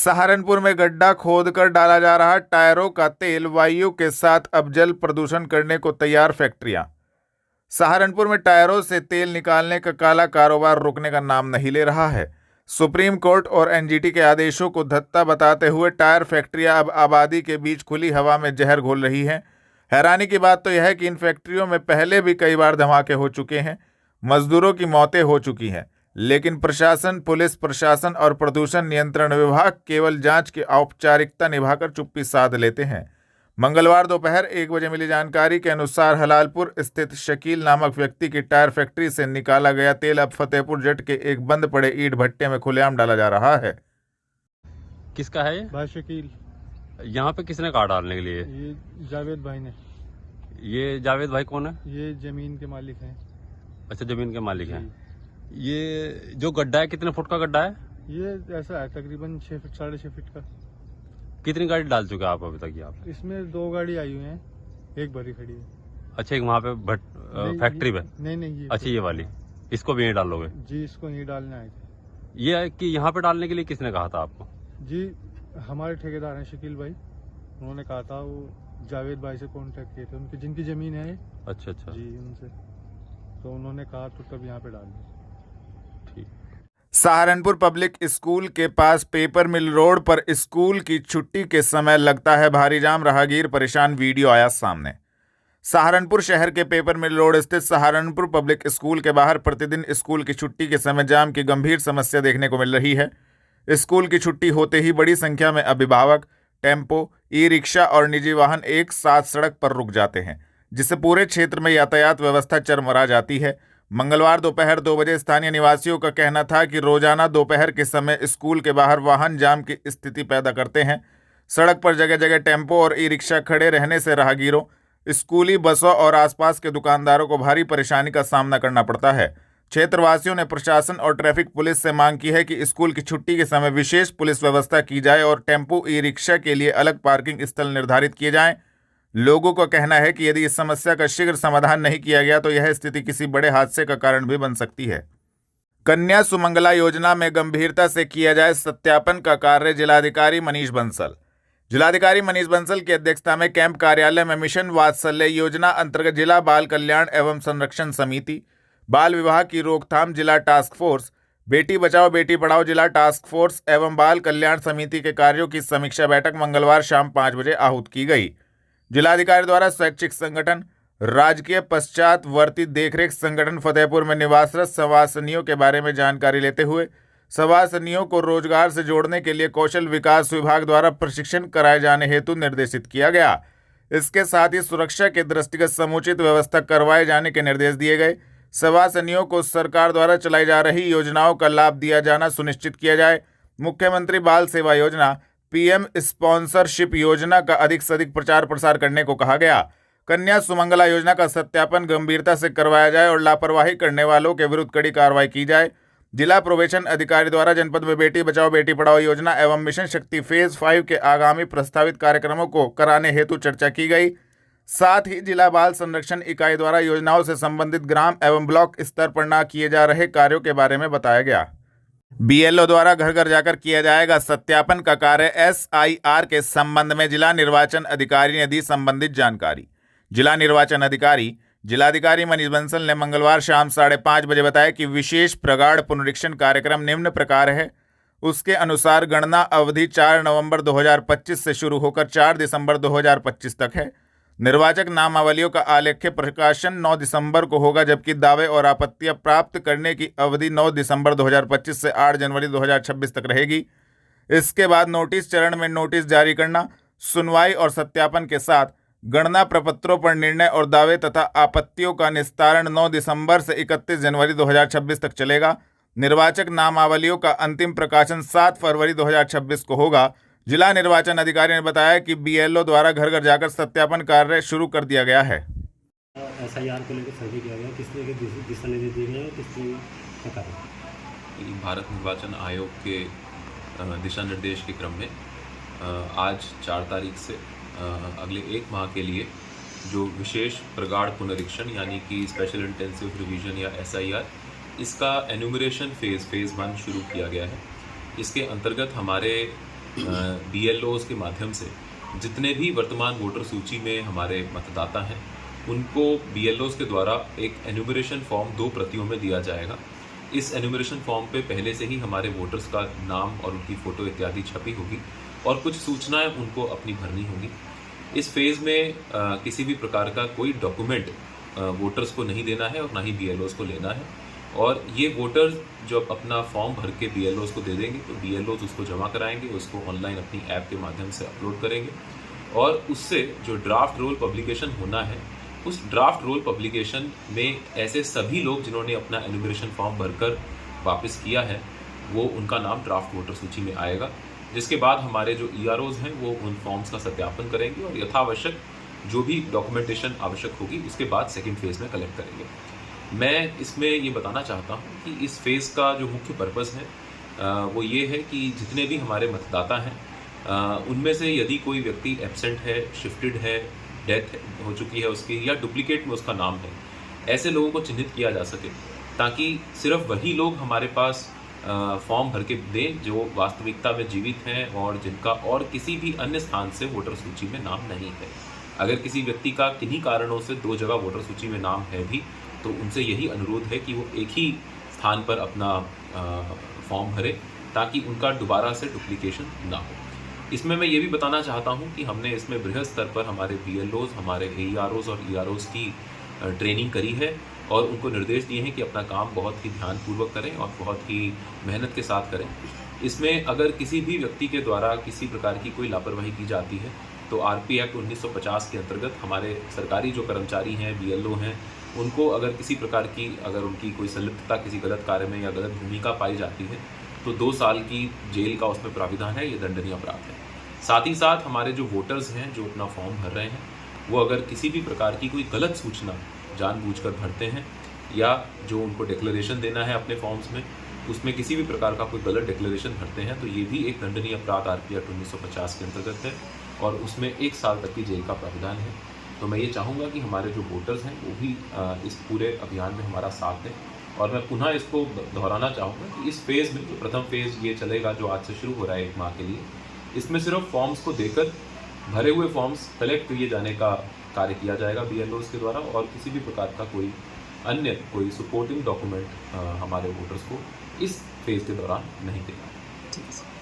सहारनपुर में गड्ढा खोदकर डाला जा रहा टायरों का तेल, वायु के साथ अब जल प्रदूषण करने को तैयार फैक्ट्रियां। सहारनपुर में टायरों से तेल निकालने का काला कारोबार रुकने का नाम नहीं ले रहा है। सुप्रीम कोर्ट और एनजीटी के आदेशों को धत्ता बताते हुए टायर फैक्ट्रियां अब आबादी के बीच खुली हवा में जहर घोल रही हैं। हैरानी की बात तो यह है कि इन फैक्ट्रियों में पहले भी कई बार धमाके हो चुके हैं, मजदूरों की मौतें हो चुकी हैं, लेकिन प्रशासन, पुलिस प्रशासन और प्रदूषण नियंत्रण विभाग केवल जांच की औपचारिकता निभाकर चुप्पी साध लेते हैं। मंगलवार दोपहर 1 बजे मिली जानकारी के अनुसार हलालपुर स्थित शकील नामक व्यक्ति की टायर फैक्ट्री से निकाला गया तेल अब फतेहपुर जट के एक बंद पड़े ईंट भट्टे में खुलेआम डाला जा रहा है। किसका है ये? भाई शकील। यहाँ पे किसने कहा डालने के लिए? ये जावेद भाई ने। ये जावेद भाई कौन है? ये जमीन के मालिक हैं। अच्छा, जमीन के मालिक हैं। ये जो गड्ढा है कितने फुट का गड्ढा है? ये ऐसा है तकरीबन 6 फीट 6.5 फीट का। कितनी गाड़ी डाल चुके हैं आप अभी तक यहाँ पे? इसमें 2 गाड़ी आई हुई हैं, एक भरी खड़ी है। अच्छा, एक वहाँ पे फैक्ट्री पे? नहीं ये। अच्छा, ये वाली, इसको भी यहीं डालोगे? जी, इसको नहीं डालने आए थे। ये है कि यहाँ पे डालने के लिए किसने कहा था आपको? जी, हमारे ठेकेदार हैं शकील भाई, उन्होंने कहा था। वो जावेद भाई से कॉन्टेक्ट किए थे, उनकी जिनकी जमीन है। अच्छा जी, उनसे तो उन्होंने कहा तो तब यहाँ पे डाल दिया। सहारनपुर पब्लिक स्कूल के पास पेपर मिल रोड पर स्कूल की छुट्टी के समय लगता है भारी जाम, राहगीर परेशान, वीडियो आया सामने। सहारनपुर शहर के पेपर मिल रोड स्थित सहारनपुर पब्लिक स्कूल के बाहर प्रतिदिन स्कूल की छुट्टी के समय जाम की गंभीर समस्या देखने को मिल रही है। स्कूल की छुट्टी होते ही बड़ी संख्या में अभिभावक, टेम्पो, ई रिक्शा और निजी वाहन एक साथ सड़क पर रुक जाते हैं, जिससे पूरे क्षेत्र में यातायात व्यवस्था चरमरा जाती है। मंगलवार दोपहर 2 बजे स्थानीय निवासियों का कहना था कि रोजाना दोपहर के समय स्कूल के बाहर वाहन जाम की स्थिति पैदा करते हैं। सड़क पर जगह जगह टेम्पो और ई रिक्शा खड़े रहने से राहगीरों, स्कूली बसों और आसपास के दुकानदारों को भारी परेशानी का सामना करना पड़ता है। क्षेत्रवासियों ने प्रशासन और ट्रैफिक पुलिस से मांग की है कि स्कूल की छुट्टी के समय विशेष पुलिस व्यवस्था की जाए और टेम्पो, ई रिक्शा के लिए अलग पार्किंग स्थल निर्धारित किए जाएं। लोगों का कहना है कि यदि इस समस्या का शीघ्र समाधान नहीं किया गया तो यह स्थिति किसी बड़े हादसे का कारण भी बन सकती है। कन्या सुमंगला योजना में गंभीरता से किया जाए सत्यापन का कार्य, जिलाधिकारी मनीष बंसल। जिलाधिकारी मनीष बंसल की अध्यक्षता में कैंप कार्यालय में मिशन वात्सल्य योजना अंतर्गत जिला बाल कल्याण एवं संरक्षण समिति, बाल विवाह की रोकथाम जिला टास्क फोर्स, बेटी बचाओ बेटी पढ़ाओ जिला टास्क फोर्स एवं बाल कल्याण समिति के कार्यों की समीक्षा बैठक मंगलवार शाम 5 बजे आहूत की गई। जिलाधिकारी द्वारा स्वैच्छिक संगठन, राजकीय पश्चातवर्ती देखरेख संगठन फतेहपुर में निवासरत सवासनियों के बारे में जानकारी लेते हुए सवासनियों को रोजगार से जोड़ने के लिए कौशल विकास विभाग द्वारा प्रशिक्षण कराए जाने हेतु निर्देशित किया गया। इसके साथ ही सुरक्षा के दृष्टिगत समुचित व्यवस्था करवाए जाने के निर्देश दिए गए। सवासनियों को सरकार द्वारा चलाई जा रही योजनाओं का लाभ दिया जाना सुनिश्चित किया जाए। मुख्यमंत्री बाल सेवा योजना, पीएम स्पॉन्सरशिप योजना का अधिक से अधिक प्रचार प्रसार करने को कहा गया। कन्या सुमंगला योजना का सत्यापन गंभीरता से करवाया जाए और लापरवाही करने वालों के विरुद्ध कड़ी कार्रवाई की जाए। जिला प्रोबेशन अधिकारी द्वारा जनपद में बेटी बचाओ बेटी पढ़ाओ योजना एवं मिशन शक्ति फेज 5 के आगामी प्रस्तावित कार्यक्रमों को कराने हेतु चर्चा की गई। साथ ही जिला बाल संरक्षण इकाई द्वारा योजनाओं से संबंधित ग्राम एवं ब्लॉक स्तर पर न किए जा रहे कार्यों के बारे में बताया गया। बीएलओ द्वारा घर घर जाकर किया जाएगा सत्यापन का कार्य। एसआईआर के संबंध में जिला निर्वाचन अधिकारी ने दी संबंधित जानकारी। जिला निर्वाचन अधिकारी जिलाधिकारी मनीष बंसल ने मंगलवार शाम 5:30 बजे बताया कि विशेष प्रगाढ़ पुनरीक्षण कार्यक्रम निम्न प्रकार है। उसके अनुसार गणना अवधि 4 नवंबर 2025 से शुरू होकर 4 दिसंबर 2025 तक है। निर्वाचक नामावलियों का आलेख्य प्रकाशन 9 दिसंबर को होगा, जबकि दावे और आपत्तियां प्राप्त करने की अवधि 9 दिसंबर 2025 से 8 जनवरी 2026 तक रहेगी। इसके बाद नोटिस चरण में नोटिस जारी करना, सुनवाई और सत्यापन के साथ गणना प्रपत्रों पर निर्णय और दावे तथा आपत्तियों का निस्तारण 9 दिसंबर से 31 जनवरी 2026 तक चलेगा। निर्वाचक नामावलियों का अंतिम प्रकाशन 7 फरवरी 2026 को होगा। जिला निर्वाचन अधिकारी ने बताया कि बीएलओ द्वारा घर घर जाकर सत्यापन कार्य शुरू कर दिया गया है। एसआईआर को लेकर सर्वे किया गया, किस तरह के दिशा निर्देश दिए गए हैं, किस तरह का कार्य? भारत निर्वाचन आयोग के दिशा निर्देश के क्रम में आज 4 तारीख से अगले 1 माह के लिए जो विशेष प्रगाढ़ पुनरीक्षण यानी कि स्पेशल इंटेंसिव रिवीजन या एसआईआर, इसका एन्यूमरेशन फेज़ 1 शुरू किया गया है। इसके अंतर्गत हमारे BLOs के माध्यम से जितने भी वर्तमान वोटर सूची में हमारे मतदाता हैं उनको BLOs के द्वारा एक एन्यूमरेशन फॉर्म 2 प्रतियों में दिया जाएगा। इस एन्यूमरेशन फॉर्म पे पहले से ही हमारे वोटर्स का नाम और उनकी फ़ोटो इत्यादि छपी होगी और कुछ सूचनाएं उनको अपनी भरनी होगी। इस फेज़ में किसी भी प्रकार का कोई डॉक्यूमेंट वोटर्स को नहीं देना है और ना ही BLOs को लेना है। और ये वोटर्स जब अपना फॉर्म भर के BLOs को दे देंगे तो BLOs उसको जमा कराएंगे, उसको ऑनलाइन अपनी ऐप के माध्यम से अपलोड करेंगे और उससे जो ड्राफ्ट रोल पब्लिकेशन होना है उस ड्राफ्ट रोल पब्लिकेशन में ऐसे सभी लोग जिन्होंने अपना एन्यूमरेशन फॉर्म भरकर वापस किया है वो उनका नाम ड्राफ्ट वोटर सूची में आएगा, जिसके बाद हमारे जो EROs हैं वो उन फॉर्म्स का सत्यापन करेंगे और यथावश्यक जो भी डॉक्यूमेंटेशन आवश्यक होगी उसके बाद सेकेंड फेज़ में कलेक्ट करेंगे। मैं इसमें ये बताना चाहता हूँ कि इस फेज़ का जो मुख्य पर्पज़ है वो ये है कि जितने भी हमारे मतदाता हैं उनमें से यदि कोई व्यक्ति एब्सेंट है, शिफ्टेड है, डेथ हो चुकी है उसकी या डुप्लीकेट में उसका नाम है, ऐसे लोगों को चिन्हित किया जा सके ताकि सिर्फ वही लोग हमारे पास फॉर्म भर के दें जो वास्तविकता में जीवित हैं और जिनका और किसी भी अन्य स्थान से वोटर सूची में नाम नहीं है। अगर किसी व्यक्ति का किन्हीं कारणों से 2 जगह वोटर सूची में नाम है भी तो उनसे यही अनुरोध है कि वो एक ही स्थान पर अपना फॉर्म भरे ताकि उनका दोबारा से डुप्लीकेशन ना हो। इसमें मैं ये भी बताना चाहता हूँ कि हमने इसमें बृहद स्तर पर हमारे BLOs, हमारे AEROs और EROs की ट्रेनिंग करी है और उनको निर्देश दिए हैं कि अपना काम बहुत ही ध्यानपूर्वक करें और बहुत ही मेहनत के साथ करें। इसमें अगर किसी भी व्यक्ति के द्वारा किसी प्रकार की कोई लापरवाही की जाती है तो RP एक्ट 1950 के अंतर्गत हमारे सरकारी जो कर्मचारी हैं, BLO हैं, उनको अगर किसी प्रकार की अगर उनकी कोई संलिप्तता किसी गलत कार्य में या गलत भूमिका पाई जाती है तो 2 साल की जेल का उसमें प्राविधान है, ये दंडनीय अपराध है। साथ ही साथ हमारे जो वोटर्स हैं जो अपना फॉर्म भर रहे हैं वो अगर किसी भी प्रकार की कोई गलत सूचना जानबूझकर भरते हैं या जो उनको डिक्लेरेशन देना है अपने फॉर्म्स में उसमें किसी भी प्रकार का कोई गलत डिक्लेरेशन भरते हैं तो ये भी एक दंडनीय अपराध RP एक्ट 1950 के अंतर्गत है और उसमें 1 साल तक की जेल का प्राविधान है। तो मैं ये चाहूँगा कि हमारे जो वोटर्स हैं वो भी इस पूरे अभियान में हमारा साथ दें और मैं पुनः इसको दोहराना चाहूँगा कि इस फेज़ में जो प्रथम फेज़ ये चलेगा जो आज से शुरू हो रहा है 1 माह के लिए, इसमें सिर्फ फॉर्म्स को देकर भरे हुए फॉर्म्स कलेक्ट किए जाने का कार्य किया जाएगा BLOs के द्वारा और किसी भी प्रकार का कोई सपोर्टिंग डॉक्यूमेंट हमारे वोटर्स को इस फेज़ के दौरान नहीं देना है। ठीक है सर।